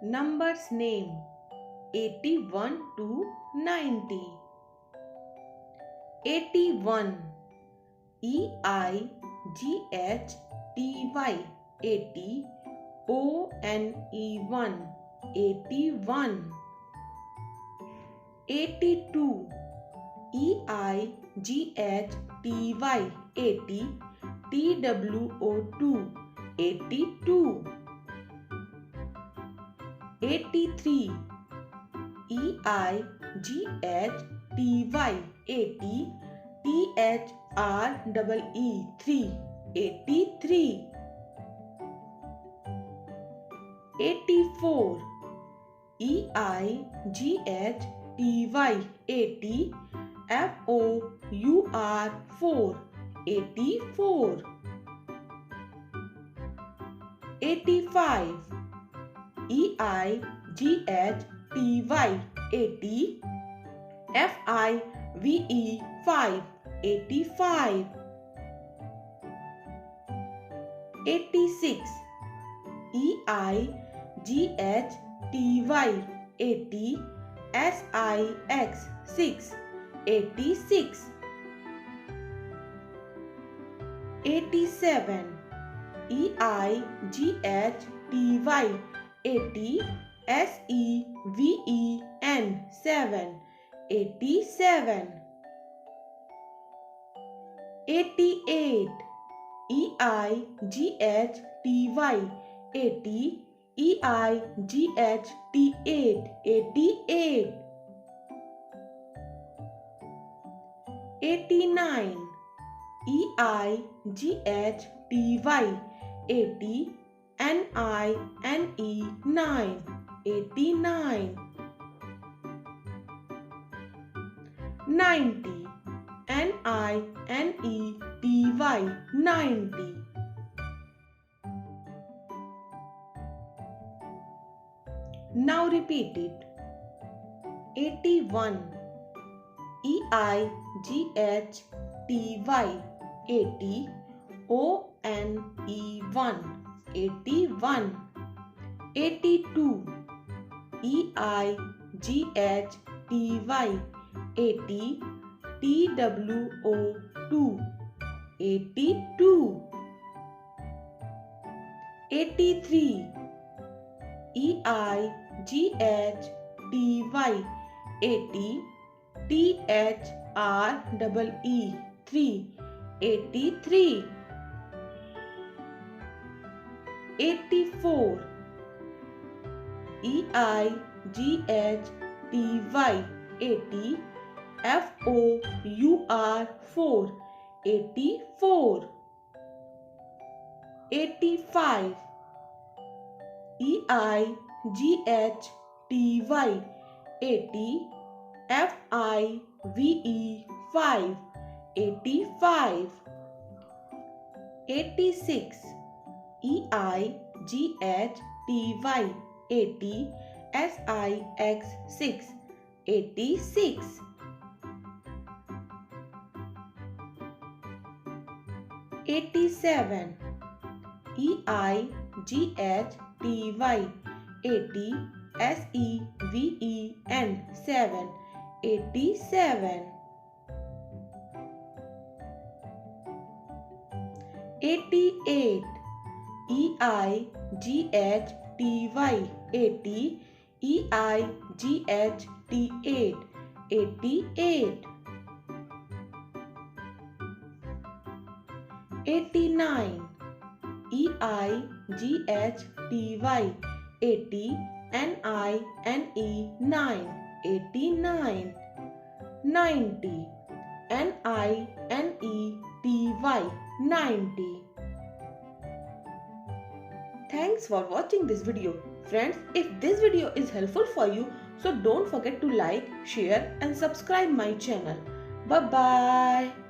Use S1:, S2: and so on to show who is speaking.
S1: Numbers name 81 to 90. 81 EIGHTY 80 ONE 81. 82 EIGHTY 80 TWO 82. 83 EIGHTY 80 THREE 83. 84 EIGHTY 80 FOUR 84. 85 EIGHTY 80 FIVE 85. 86 EIGHTY 80 SIX 86. 87 EIGHTY 80 SEVEN 87. 88 EIGHTY 80 EIGHT 88. 89 EIGHTY 80 NINE 89. 90 NINETY 90. Now repeat it. 81 EIGHTY 80 ONE 81. 82 EIGHTY 80 TWO 82. 83 EIGHTY 80 THREE 83. 84 EIGHTY 80 FOUR 84. 85 EIGHTY 80 FIVE 85. 86 EIGHTY 80 SIX 86. 87 EIGHTY 80 SEVEN 87. 88 EIGHTY 80 EIGHT 88. 89 EIGHTY 80 NINE 89. 90 NINETY 90. Thanks for watching this video. Friends, if this video is helpful for you, so don't forget to like, share and subscribe my channel. Bye bye.